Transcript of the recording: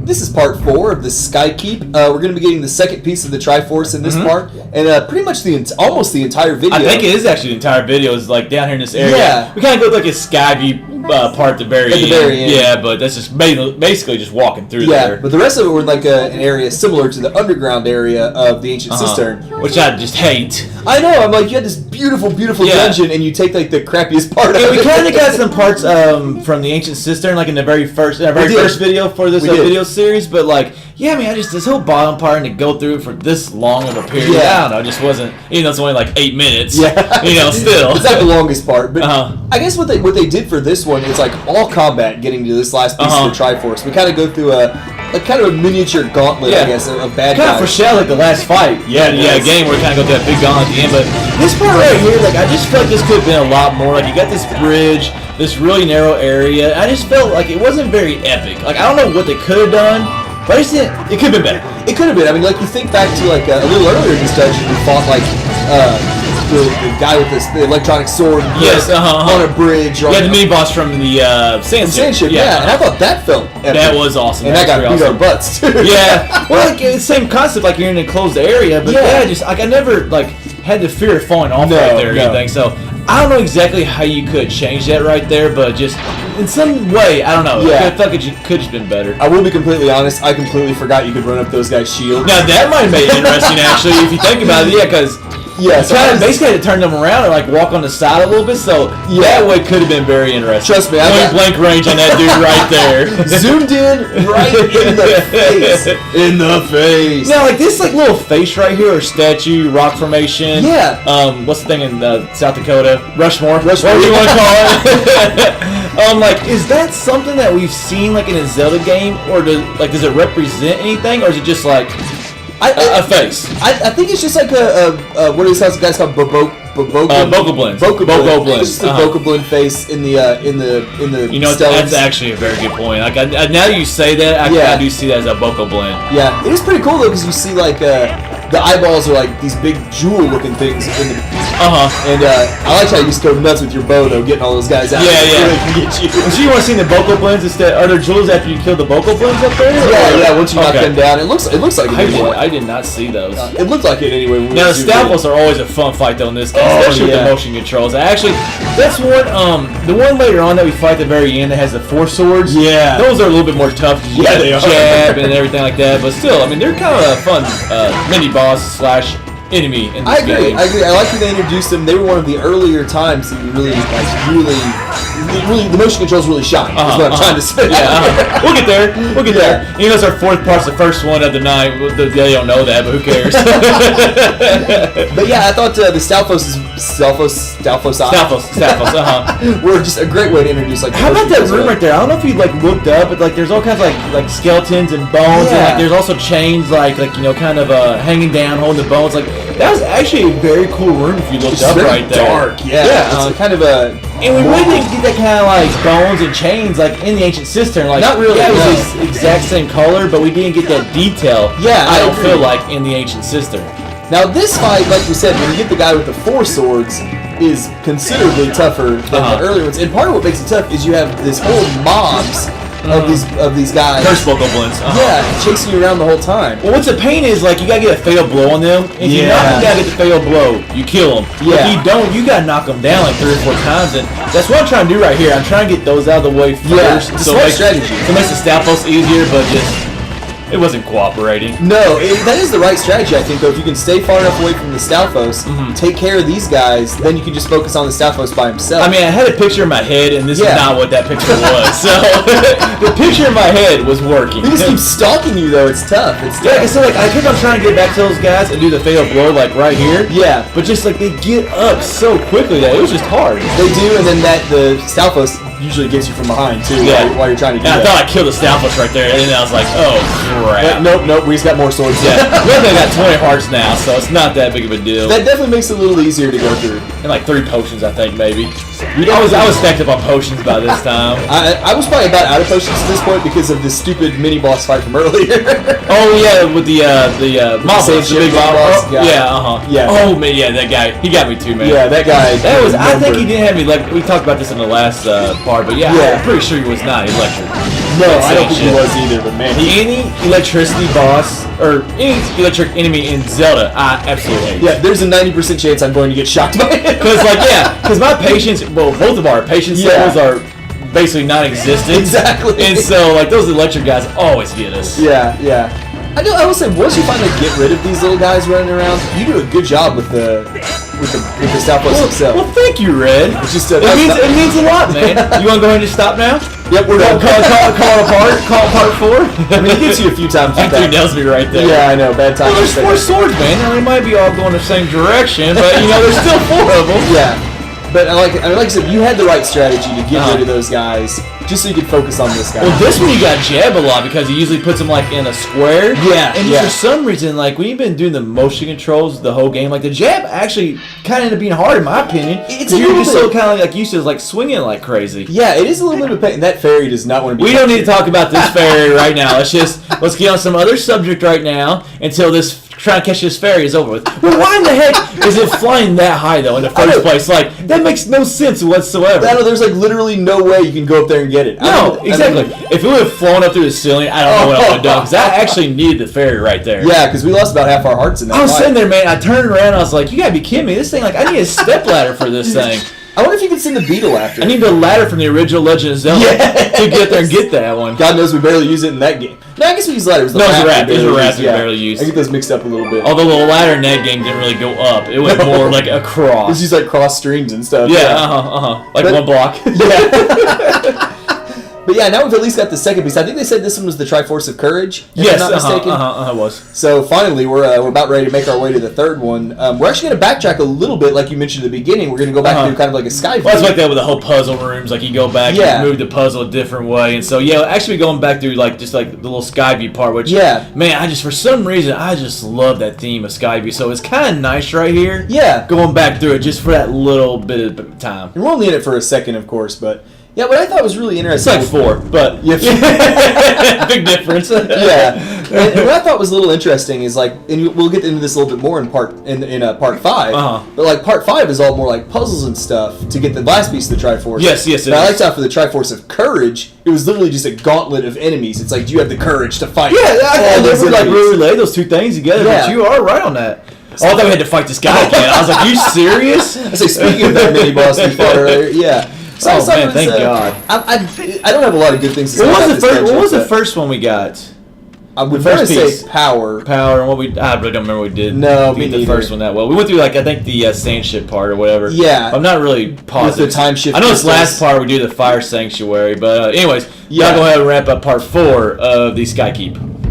this is part 4 of the Skykeep. We're going to be getting the second piece of the Triforce in this part, and pretty much almost the entire video. I think it is actually the entire video is like down here in this area. Yeah. We kind of go like a Skyview part at the very end. Yeah, but that's just basically just walking through there. Yeah, but the rest of it were like an area similar to the underground area of the Ancient Cistern. Which I just hate. I know, I'm like, you had this beautiful dungeon, and you take like the crappiest part of it. We kind of got some parts from the Ancient Cistern, like in the very first video for this video series, but like, yeah, I mean, this whole bottom part and to go through for this long of a period, I don't know, just wasn't, it's only like 8 minutes, still. It's not the longest part, but I guess what they did for this one is like all combat getting to this last piece of the Triforce. We kind of go through kind of a miniature gauntlet, I guess, of bad guys. Kind of foreshadow like the last fight. Game where we kind of go through that big gauntlet at the end, but this part right here, like, I just felt like this could have been a lot more. Like, you got this bridge, this really narrow area. I just felt like it wasn't very epic. Like, I don't know what they could have done, but I just didn't. It could have been better. It could have been. I mean, like, you think back to like a little earlier in this dungeon, we fought like the guy with the electronic sword on a bridge. Yeah, the mini boss from the sand ship. Yeah, and I thought that felt epic. That was awesome. And that got beat our butts too. Yeah, well, like it's the same concept, like you're in a closed area, but just like I never like had the fear of falling off right there or anything. So I don't know exactly how you could change that right there, but just in some way, I don't know. I felt like it could have been better. I will be completely honest. I completely forgot you could run up those guys' shields. Now that might have made it interesting, actually, if you think about it. Yeah, because. Yeah, so kind of basically had to turn them around and like walk on the side a little bit, so that way could have been very interesting. Trust me, I blank range on that dude right there. Zoomed in right in the face. In the face. Now, like this, like little face right here, or statue, rock formation. Yeah. What's the thing in South Dakota? Rushmore. Whatever you want to call it. Like, is that something that we've seen like in a Zelda game, or does it represent anything, or is it just like? A face. I think it's just like what are these guys called? Bokoblins. Bokoblins. It's just a Bokoblin face in the. You know, that's actually a very good point. Like now you say that, I do see that as a Bokoblin. Yeah, it is pretty cool though, because you see like the eyeballs are like these big jewel-looking things in the. And I like how you just go nuts with your bow though, getting all those guys out. Yeah. So you want to see the Bokoblins instead? Are there jewels after you kill the Bokoblins up there? Yeah. Once you knock them down, it looks like it anyway. I did not see those. It looked like it anyway. Now the Stalfos are always a fun fight though in this game, especially with the motion controls. Actually, that's one. The one later on that we fight at the very end that has the 4 swords. Yeah. Those are a little bit more tough. You got the jab and everything like that, but still, I mean, they're kind of a fun mini boss / enemy in this game. I agree. I like when they introduced them. They were one of the earlier times that you really, the motion controls really shine. Is what I'm trying to say. We'll get there. You know, it's our 4th part's the first one of the night. They don't know that, but who cares? But yeah, I thought the Stalfos were just a great way to introduce like. How about that room right there? I don't know if you like looked up, but like there's all kinds of like skeletons and bones, and like there's also chains like kind of hanging down, holding the bones. Like that was actually a very cool room if you looked up right there. Dark, it's kind of a. And we really didn't get that kind of like bones and chains like in the Ancient Cistern. Like not really. Yeah, it was the exact same color, but we didn't get that detail. Yeah, I don't feel like in the Ancient Cistern. Now this fight, like you said, when you get the guy with the 4 swords, is considerably tougher than the earlier ones. And part of what makes it tough is you have this whole mobs of these guys. Curse Bokoblins. Chasing you around the whole time. Well, what's the pain is like you gotta get a fatal blow on them. If you gotta get the fatal blow, you kill them. If you don't, you gotta knock them down like 3 or 4 times, and that's what I'm trying to do right here. I'm trying to get those out of the way first. It's a smart strategy. So it makes the Stalfos easier, but just. It wasn't cooperating. No, that is the right strategy, I think, though. If you can stay far enough away from the Stalfos, take care of these guys, then you can just focus on the Stalfos by himself. I mean, I had a picture in my head, and this is not what that picture was. So, the picture in my head was working. They just keep stalking you, though. It's tough. So, like, I kept on trying to get back to those guys and do the fatal blow, like, right here. Yeah. But just, like, they get up so quickly that it was just hard. They do, and then the Stalfos usually gets you from behind, too, while you're trying to do that. I thought I killed the Stalfos right there, and then I was like, oh, crap. Nope, we just got more swords. Yeah, I got 20 hearts now, so it's not that big of a deal. That definitely makes it a little easier to go through. And like 3 potions, I think, maybe. I was stacked up on potions by this time. I was probably about out of potions at this point because of this stupid mini boss fight from earlier. Oh yeah, with the mob boss, the big boss. Yeah. Oh man, yeah, that guy, he got me too, man. Yeah, that guy. I think he didn't have me. Like we talked about this in the last part, but I'm pretty sure he was not electric. No, I don't think he was either, but man. Any electricity boss, or any electric enemy in Zelda, I absolutely hate. Yeah, there's a 90% chance I'm going to get shocked by it. Because my patience, well, both of our patience levels are basically non-existent. Exactly. And so, like, those electric guys always get us. Yeah. I will say, once you finally get rid of these little guys running around, you do a good job with the Southwest itself. Well, thank you, Red. It's just it means a lot, man. You want to go ahead and just stop now? Yep, we're done. Call part 4. I mean, he gets you a few times. Actually, nails me right there. Yeah, I know. Bad time. Well, there's 4 swords, man. Now, they might be all going the same direction, but there's still 4 of them. Yeah. But like I said, you had the right strategy to get rid of those guys, just so you could focus on this guy. Well, this one you got jab a lot because he usually puts them like in a square. Yeah. And for some reason, like when you've been doing the motion controls the whole game, like the jab actually kind of ended up being hard in my opinion. You're just so kind of like used to like swinging like crazy. Yeah, it is a little bit of pain. That fairy does not want to be. We don't need to talk about this fairy right now. Let's get on some other subject right now until this. Trying to catch this fairy is over with. Well, why in the heck is it flying that high though in the first place? Like that makes no sense whatsoever. I know there's like literally no way you can go up there and get it. No, exactly. If it would have flown up through the ceiling, I don't know what I would have done because I actually needed the fairy right there. Yeah, because we lost about half our hearts in that. I was sitting there, man. I turned around. I was like, "You gotta be kidding me! This thing, like, I need a step ladder for this thing." I wonder if you can send the beetle after. I need the ladder from the original Legend of Zelda to get there and get that one. God knows we barely use it in that game. No, I guess we use ladders. No, it's a raft. It's a raft we barely used. I get those mixed up a little bit. Although the ladder in that game didn't really go up. It went more like across. It's just like cross streams and stuff. Yeah, Like one block. Yeah. But yeah, now we've at least got the second piece. I think they said this one was the Triforce of Courage, if I'm not mistaken. It was. So finally, we're about ready to make our way to the third one. We're actually going to backtrack a little bit, like you mentioned at the beginning. We're going to go back to kind of like a Skykeep. Well, it's like that with the whole puzzle rooms. Like you go back, you move the puzzle a different way, and so actually going back through like just like the little Skyview part, which man, I just for some reason I just love that theme of Skyview. So it's kind of nice right here. Yeah, going back through it just for that little bit of time. And we're only in it for a second, of course, but. Yeah, what I thought was really interesting. It's like 4, but big difference. Yeah, and what I thought was a little interesting is like, and we'll get into this a little bit more in part 5. But like part 5 is all more like puzzles and stuff to get the last piece of the Triforce. Yes. But I liked how for the Triforce of Courage, it was literally just a gauntlet of enemies. It's like, do you have the courage to fight? Yeah, I never like really relay those two things together. But you are right on that. I thought we had to fight this guy again. I was like, you serious? I say, speaking of that mini boss we fought earlier, yeah. So man, thank God. I don't have a lot of good things to say what about this. What was the first one we got? I would first say Power. And what I really don't remember what we did. No, me neither. The first one that well. We went through like I think the sand ship part or whatever. Yeah. I'm not really positive. With the time shift. I know this last part we do the fire sanctuary, but anyways, y'all go ahead and wrap up part 4 of the Skykeep.